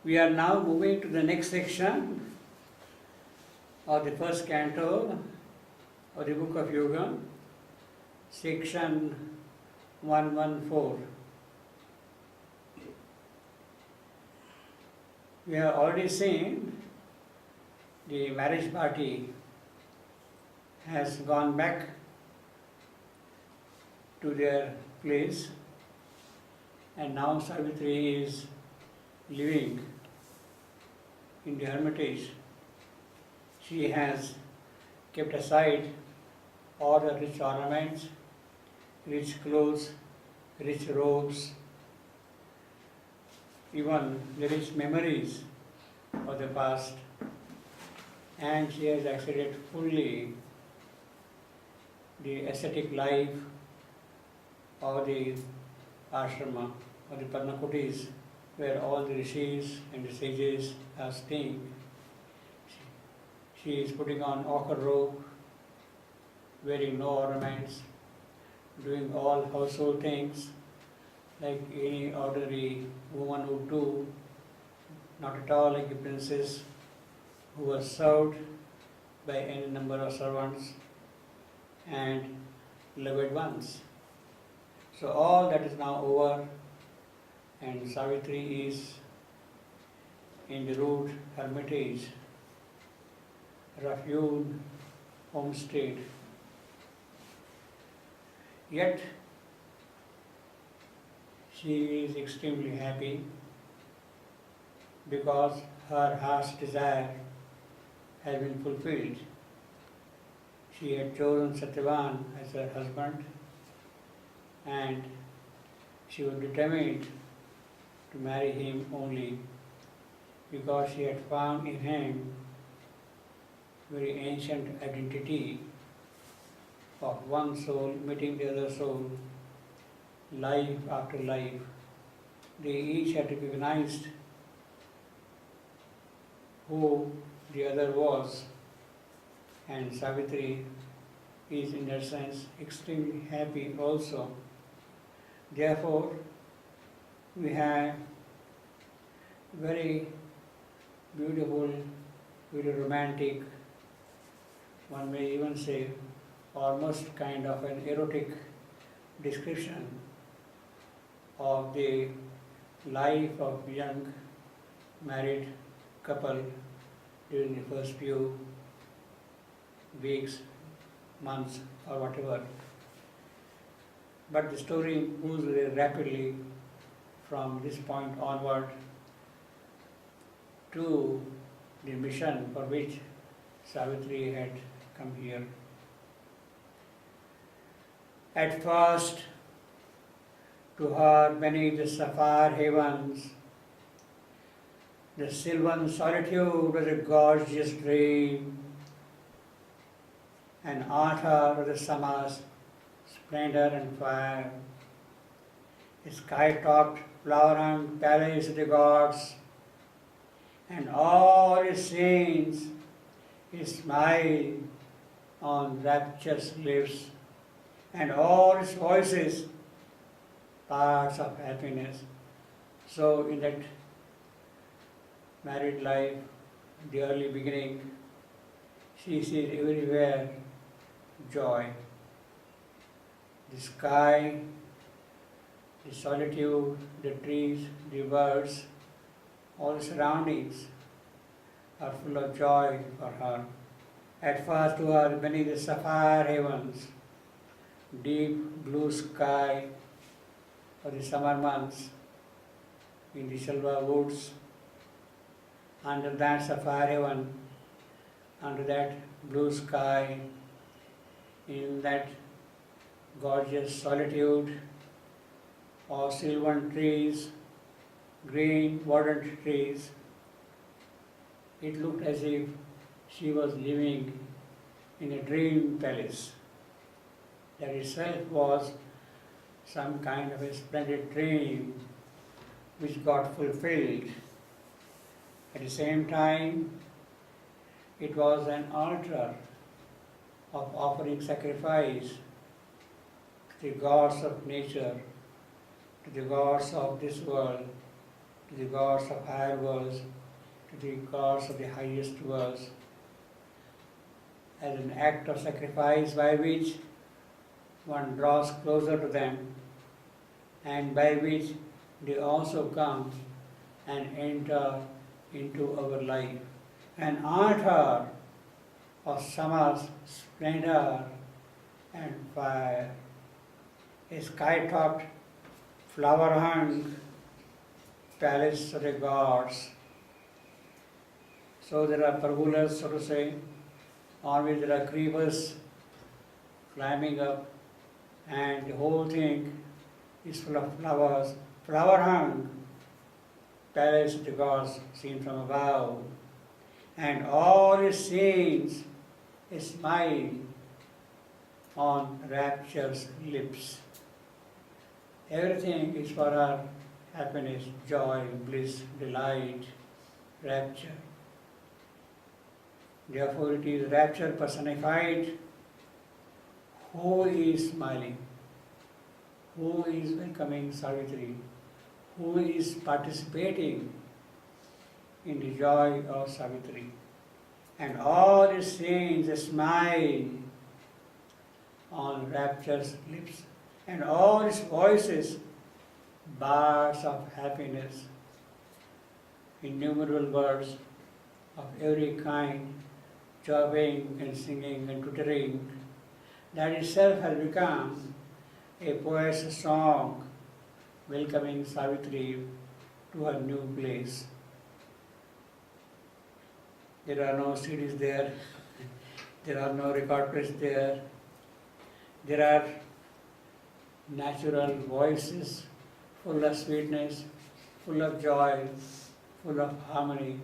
We are now moving to the next section of the first canto of the Book of Yoga, section 114. We have already seen the marriage party has gone back to their place, and now Savitri is living in the hermitage. She has kept aside all the rich ornaments, rich clothes, rich robes, even the rich memories of the past, and she has accepted fully the ascetic life of the ashrama, or the Padmakutis, where all the rishis and the sages are staying. She is putting on ochre robe, wearing no ornaments, doing all household things like any ordinary woman would do, not at all like a princess who was served by any number of servants and loved ones. So all that is now over, and Savitri is in the rude hermitage, rough-hewn homestead. Yet she is extremely happy because her heart's desire has been fulfilled. She had chosen Satyavan as her husband, and she was determined to marry him only because she had found in him very ancient identity of one soul meeting the other soul, life after life. They each had recognized who the other was, and Savitri is in that sense extremely happy also. Therefore, we have very beautiful, very romantic, one may even say almost kind of an erotic description of the life of young married couple during the first few weeks, months, or whatever. But the story moves very rapidly from this point onward to the mission for which Savitri had come here. At first, to her beneath the sapphire heavens, the sylvan solitude was a gorgeous dream, an altar of the summer's splendor and fire, a sky-topped flower-hung palace of the gods, and all its saints, a smile on rapturous lips, and all its voices, parts of happiness. So in that married life, the early beginning, she sees everywhere joy. The sky, the solitude, the trees, the birds, all the surroundings are full of joy for her. At first, to her, beneath the sapphire heavens, deep blue sky for the summer months, in the Shalva woods, under that sapphire heaven, under that blue sky, in that gorgeous solitude of sylvan trees, green verdant trees, it looked as if she was living in a dream palace. That itself was some kind of a splendid dream which got fulfilled. At the same time, it was an altar of offering sacrifice to the gods of nature, to the gods of this world, to the gods of higher worlds, to the gods of the highest worlds, as an act of sacrifice by which one draws closer to them and by which they also come and enter into our life. An altar of summer's splendor and fire, a sky-topped, flower-hung palace of the gods. So there are pergolas, so to say, on which there are creepers climbing up, and the whole thing is full of flowers, flower-hung palace of the gods seen from above, and all the saints smile on rapture's lips. Everything is for our happiness, joy, bliss, delight, rapture. Therefore it is rapture personified. Who is smiling? Who is welcoming Savitri? Who is participating in the joy of Savitri? And all the saints smile on rapture's lips, and all his voices, bars of happiness, innumerable words of every kind, chirping and singing and twittering, that itself has become a poet's song welcoming Savitri to her new place. There are no CDs there, there are no record plates there, there are natural voices full of sweetness, full of joy, full of harmony,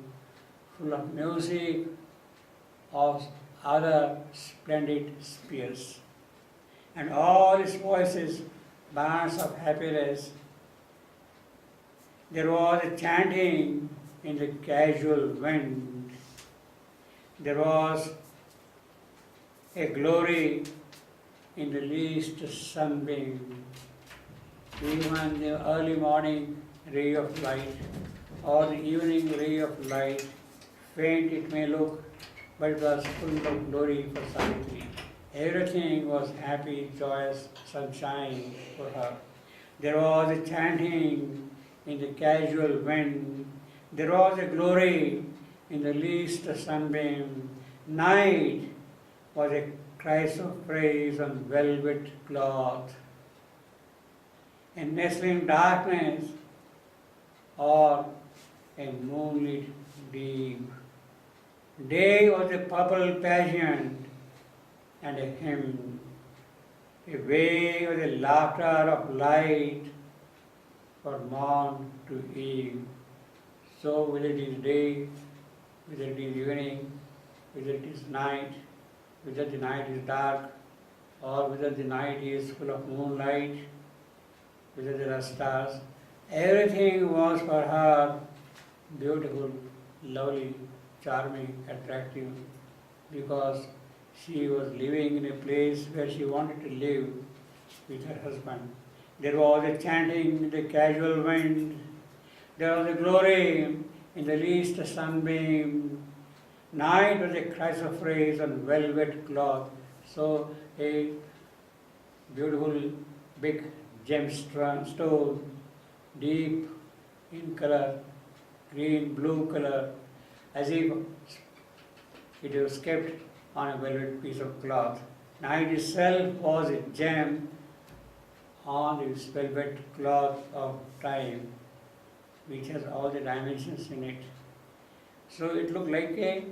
full of music of other splendid spheres. And all his voices, bands of happiness. There was a chanting in the casual wind. There was a glory in the least sunbeam. Even the early morning ray of light or the evening ray of light, faint it may look, but it was full of glory for Savitri. Everything was happy, joyous, sunshine for her. There was a chanting in the casual wind. There was a glory in the least sunbeam. Night was a cry of praise on velvet cloth. In nestling darkness or a moonlit deep. Day was a purple pageant and a hymn, a wave of the laughter of light for morn to eve. So whether it is day, whether it is evening, whether it is night, whether the night is dark, or whether the night is full of moonlight, whether there are stars, everything was for her beautiful, lovely, charming, attractive, because she was living in a place where she wanted to live with her husband. There was a chanting in the casual wind. There was a glory in the least sunbeam. Night was a cry of praise on velvet cloth. So a beautiful big gemstone, deep in color, green, blue color, as if it was kept on a velvet piece of cloth. Night itself was a gem on this velvet cloth of time, which has all the dimensions in it. So it looked like a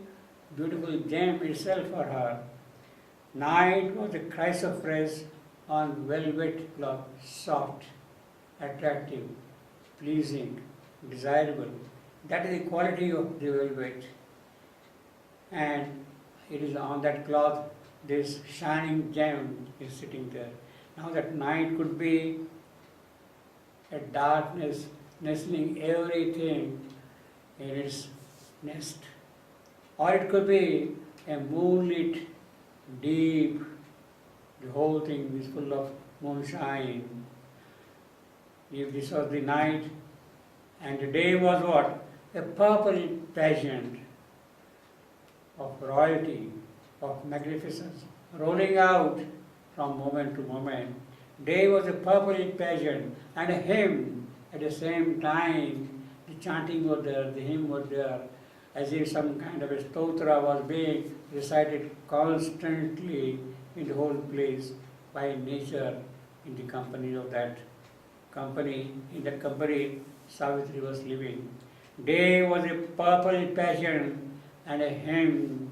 beautiful gem itself for her. Night was a cry of praise on velvet cloth, soft, attractive, pleasing, desirable. That is the quality of the velvet. And it is on that cloth this shining gem is sitting there. Now that night could be a darkness nestling everything in its nest. Or it could be a moonlit deep, the whole thing is full of moonshine. If this was the night, And the day was what? A purple pageant of royalty, of magnificence, rolling out from moment to moment. Day was a purple pageant and a hymn at the same time. The chanting was there, the hymn was there, as if some kind of a stotra was being recited constantly in the whole place by nature, in the company of that company. In that company, Savitri was living. Day was a purple pageant and a hymn,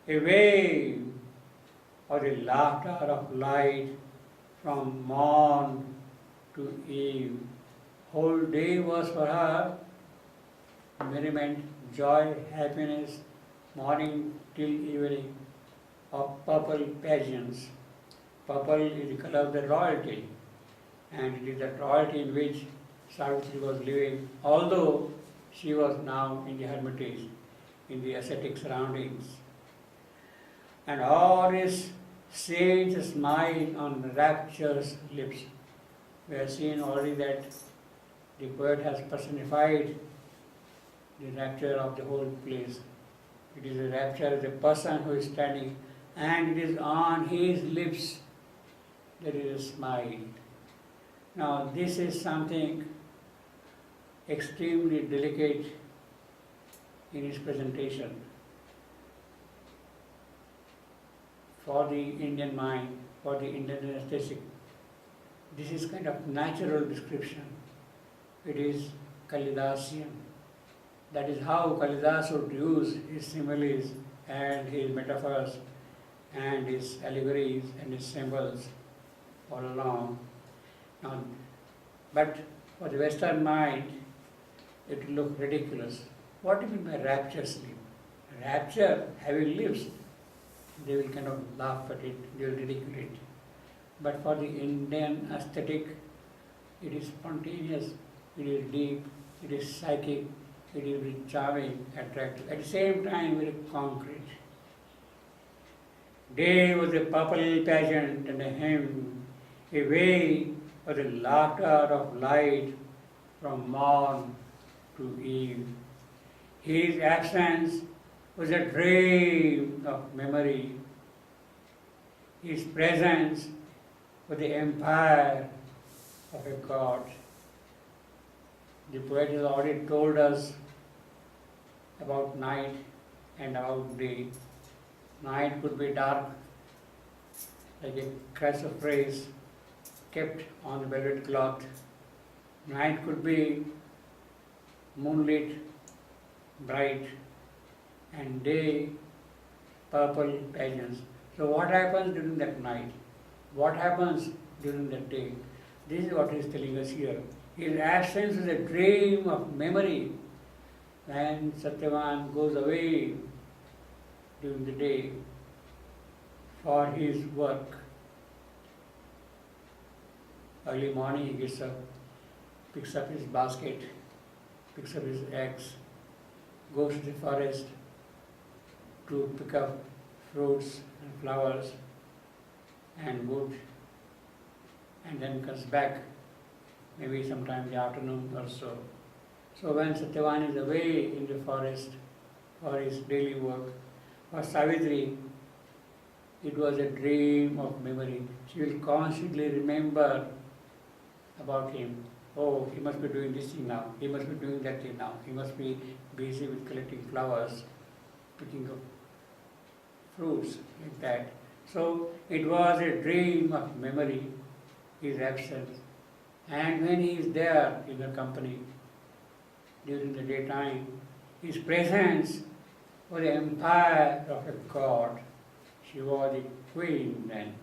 a wave or the laughter of light from morn to eve. Whole day was for her merriment, joy, happiness, morning till evening of purple pageants. Purple is the color of the royalty, and it is the royalty in which Savitri was living, although she was now in the hermitage, in the ascetic surroundings. And all his saints smile on rapturous lips. We have seen already that the poet has personified the rapture of the whole place. It is a rapture of the person who is standing, and it is on his lips there is a smile. Now, this is something extremely delicate in its presentation. For the Indian mind, for the Indian aesthetic, this is kind of natural description. It is Kalidasian. That is how Kalidas would use his similes and his metaphors and his allegories and his symbols all along. Now, but for the Western mind, it will look ridiculous. What do you mean by rapture sleep? Rapture, having lips, they will kind of laugh at it, they will ridicule it. But for the Indian aesthetic, it is spontaneous, it is deep, it is psychic, it is very charming, attractive, at the same time very concrete. Day was a purple pageant and a hymn, a way for the laughter of light from morn to eve. His absence was a dream of memory. His presence was the empire of a god. The poet has already told us about night and about day. Night could be dark, like a chrysoprase kept on the velvet cloth. Night could be moonlit, bright, and day purple pageants. So what happens during that night? What happens during that day? This is what he is telling us here. His absence is a dream of memory. When Satyavan goes away during the day for his work, early morning he gets up, picks up his basket, picks up his axe, goes to the forest to pick up fruits and flowers and wood, and then comes back maybe sometime in the afternoon or so. So when Satyavan is away in the forest for his daily work, for Savitri, it was a dream of memory. She will constantly remember about him. Oh, he must be doing this thing now, he must be doing that thing now, he must be busy with collecting flowers, picking up fruits, like that. So it was a dream of memory, his absence. And when he is there in her company during the daytime, his presence was the empire of a god. She was the queen then.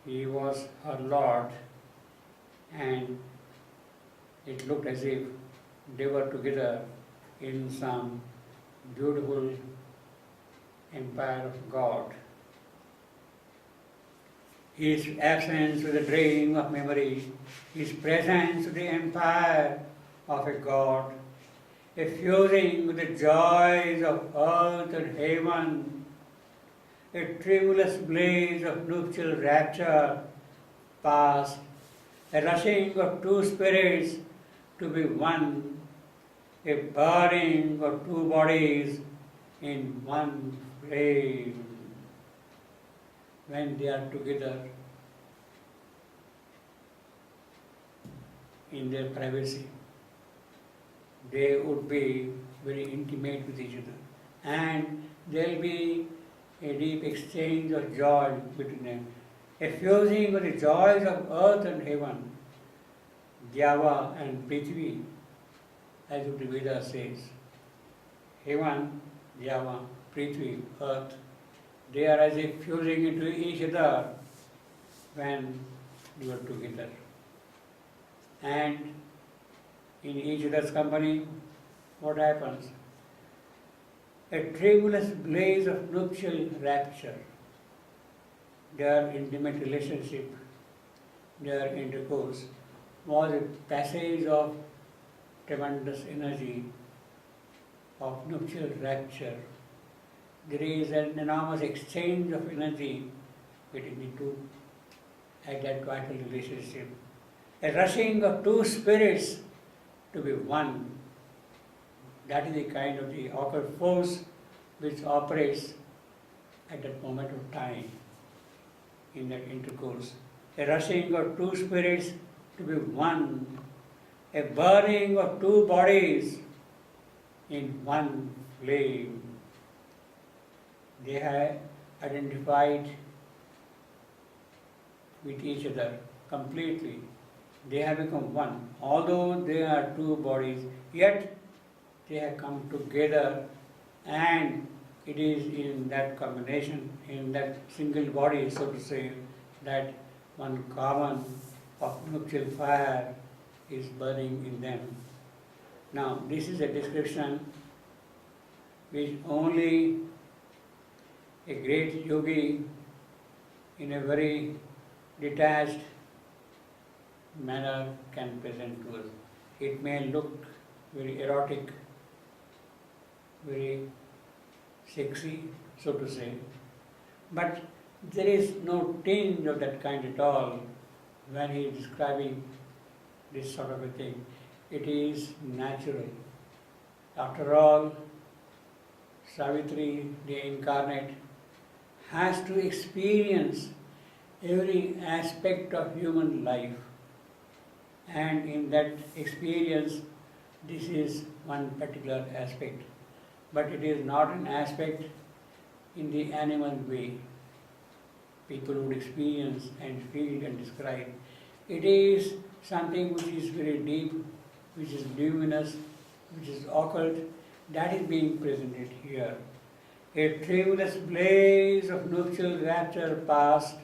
He was her lord, and it looked as if they were together in some beautiful empire of God. His absence was a dream of memory, his presence was the empire of a God, a fusing with the joys of earth and heaven, a tremulous blaze of nuptial rapture past, a rushing of two spirits to be one, a burning of two bodies in one flame. When they are together in their privacy, they would be very intimate with each other, and there will be a deep exchange of joy between them, a fusing of the joys of earth and heaven, Dhyava and Prithvi, as the Veda says. Heaven, Dhyava, Prithvi, earth, they are as if fusing into each other when you are together. And in each other's company, what happens? A tremulous blaze of nuptial rapture, their intimate relationship, their intercourse was a passage of tremendous energy, of nuptial rapture. There is an enormous exchange of energy between the two at that vital relationship. A rushing of two spirits to be one. That is the kind of the occult force which operates at that moment of time in that intercourse. A rushing of two spirits to be one. A burning of two bodies in one flame. They have identified with each other completely. They have become one. Although they are two bodies, yet they have come together, and it is in that combination, in that single body, so to say, that one carbon of nuptial fire is burning in them. Now, this is a description which only a great yogi in a very detached manner can present to us. It may look very erotic, very sexy, so to say, but there is no tinge of that kind at all when he is describing this sort of a thing. It is natural. After all, Savitri, the incarnate, has to experience every aspect of human life, and in that experience, this is one particular aspect. But it is not an aspect in the animal way people would experience and feel and describe. It is something which is very deep, which is luminous, which is occult, that is being presented here. A tremulous blaze of nuptial rapture past,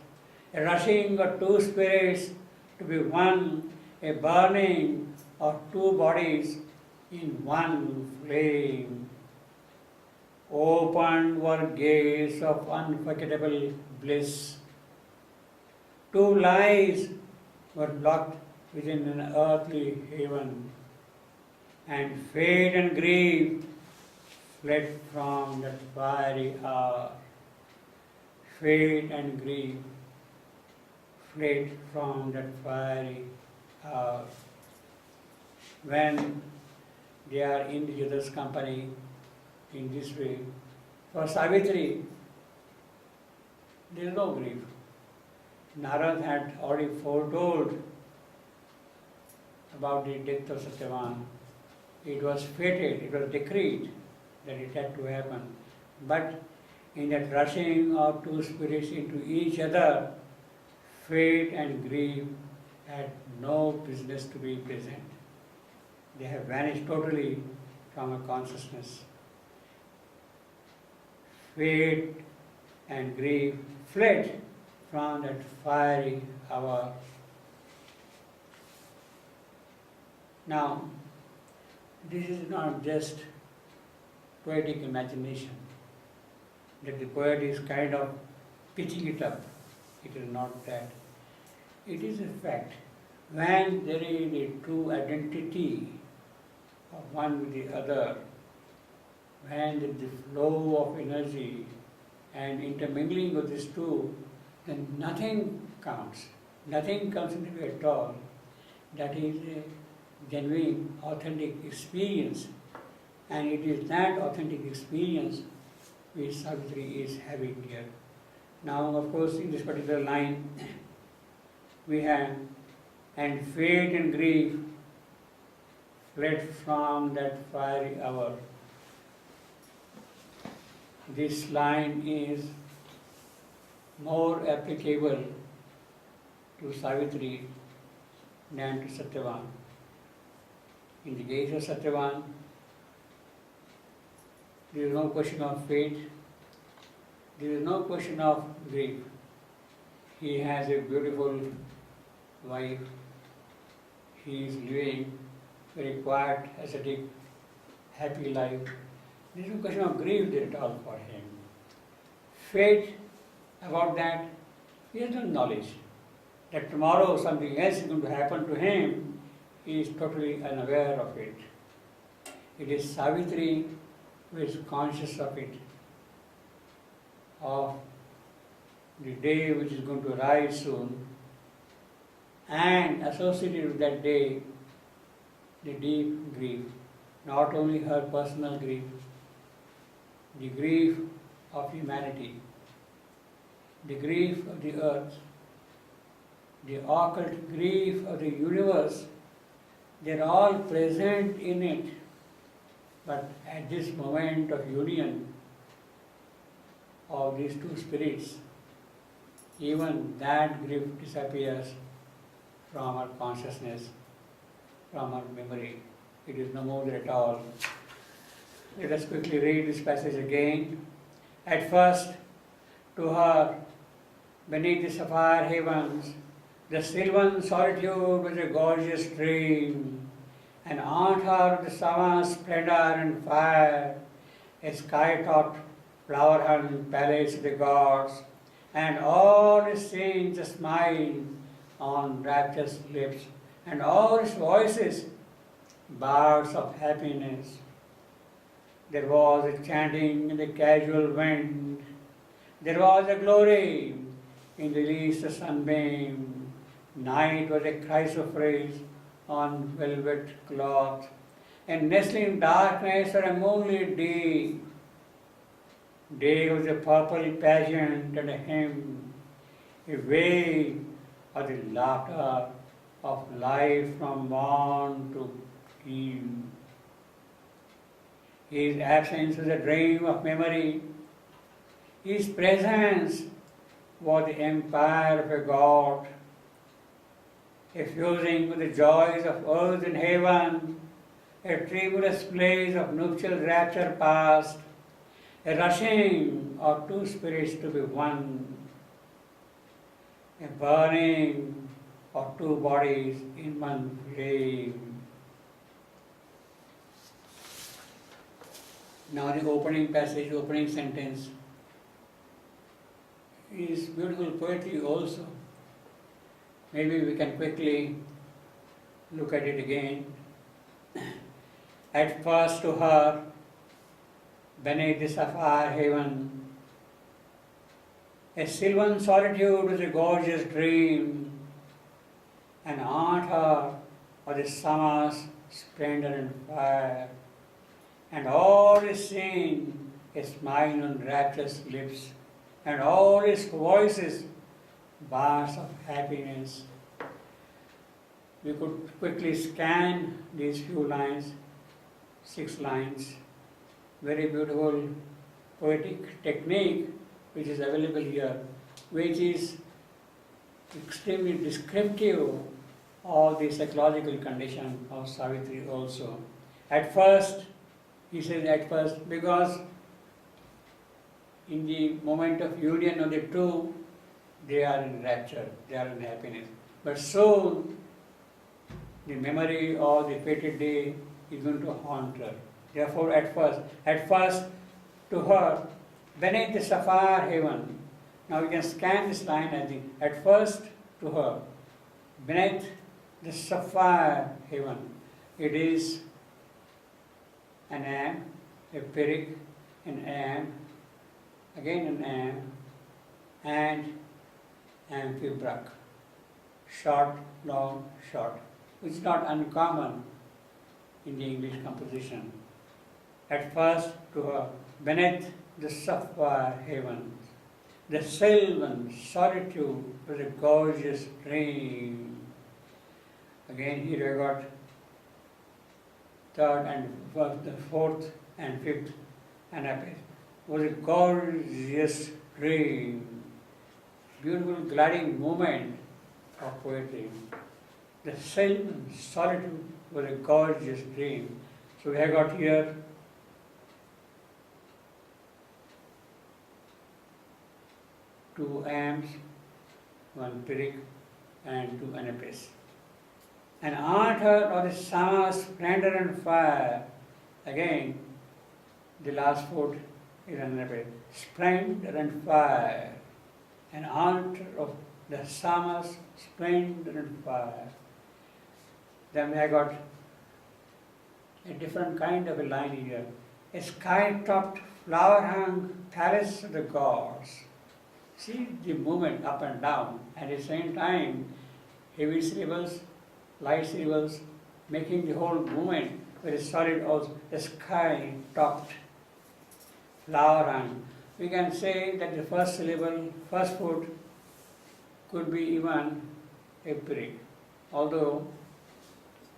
a rushing of two spirits to be one, a burning of two bodies in one flame. Opened were gates of unforgettable bliss. Two lives were locked within an earthly haven, and fate and grief fled from that fiery hour. Fate and grief fled from that fiery hour. When they are in each other's company in this way, for Savitri, there is no grief. Narad had already foretold about the death of Satyavan. It was fated, it was decreed that it had to happen. But in that rushing of two spirits into each other, fate and grief had no business to be present. They have vanished totally from a consciousness. Fate and grief fled from that fiery hour. Now, this is not just poetic imagination, that the poet is kind of pitching it up. It is not that. It is a fact. When there is a true identity of one with the other, when there is the flow of energy and intermingling of these two, then nothing counts. Nothing comes into it at all. That is a genuine, authentic experience. And it is that authentic experience which Savitri is having here. Now, of course, in this particular line, we have, and fate and grief fled from that fiery hour. This line is more applicable to Savitri than to Satyavan. In the case of Satyavan, there is no question of fate, there is no question of grief. He has a beautiful wife, he is living very quiet, ascetic, happy life. There is no question of grief there at all for him. Fate, about that, he has no knowledge. That tomorrow something else is going to happen to him, he is totally unaware of it. It is Savitri who is conscious of it, of the day which is going to rise soon, and associated with that day, the deep grief, not only her personal grief, the grief of humanity, the grief of the earth, the occult grief of the universe, they are all present in it. But at this moment of union of these two spirits, even that grief disappears from our consciousness, from our memory. It is no more there at all. Let us quickly read this passage again. At first, to her, beneath the sapphire heavens, the sylvan solitude was a gorgeous dream. An altar of the summer splendor and fire, a sky-topped, flower-hung palace of the gods, and all the saints a smile on rapturous lips, and all his voices, birds of happiness. There was a chanting in the casual wind, there was a glory in the least sunbeam. Night was a chrysoprase on velvet cloth, and nestling in darkness or a moonlit day. Day was a purple pageant and a hymn, a wave of the laughter of life from morn to eve. His absence was a dream of memory. His presence was the empire of a god, effusing with the joys of earth and heaven, a tremulous blaze of nuptial rapture past, a rushing of two spirits to be one, a burning of two bodies in one flame. Now the opening passage, opening sentence is beautiful poetry also. Maybe we can quickly look at it again. At first to her, beneath the sapphire heaven, a sylvan solitude was a gorgeous dream, an altar of the summer's splendor and fire, and all is seen, a smile on rapturous lips, and all his voices, bars of happiness. We could quickly scan these few lines, 6 lines, very beautiful poetic technique which is available here, which is extremely descriptive of the psychological condition of Savitri also. At first, he says at first, because in the moment of union of the two, they are in rapture, they are in happiness. But soon, the memory of the fated day is going to haunt her. Therefore, at first, to her, beneath the sapphire heaven. Now we can scan this line, I think. At first, to her, beneath the sapphire heaven. It is an am, a pyrrhic, an am, again an am, and amphibrak. Short, long, short. which is not uncommon in the English composition. At first, to her, beneath the sapphire heavens, the sylvan solitude was a gorgeous dream. Again, here I got third and the fourth and fifth anapes. Was a gorgeous dream. Beautiful gliding moment of poetry. The sylvan solitude was a gorgeous dream. So we have got here two iambs, one pyrrhic, and two anapes. An altar of the summer's splendor and fire. Again, the last foot is an anape. Splendor and fire. An altar of the summer's splendor and fire. Then I got a different kind of a line here. A sky-topped, flower-hung palace of the gods. See the movement up and down, and at the same time, heavy syllables, light syllables, making the whole movement very solid also. A sky-topped, flower-hung. We can say that the first syllable, first foot, could be even a pyrrhic, although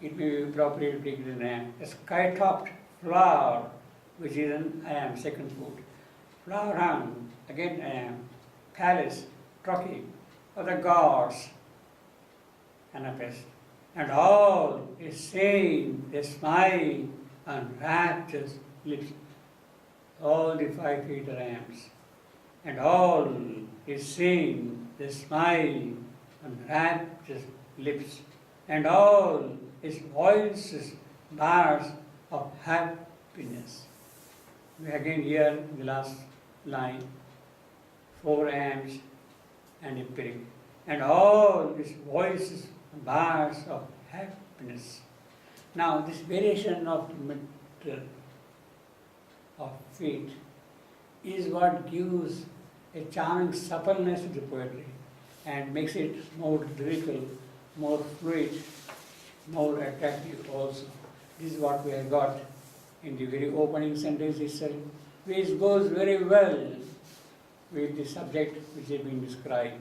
it may be appropriately taken in iamb. A sky-topped flower, which is an iamb, second foot. Flower-hung, again iamb. Palace, trochee, of the gods, anapes. And all is saying, they smile on rapturous lips. All the 5 feet are iambs. And all is saying, they smile on rapturous lips. And all is voices, bars of happiness. We again hear the last line. 4 iambs and a pyrrhic, and all these voices, bars of happiness. Now, this variation of meter of feet is what gives a charming suppleness to the poetry and makes it more lyrical, more fluid, more attractive also. This is what we have got in the very opening sentence itself, which goes very well with the subject which has been described.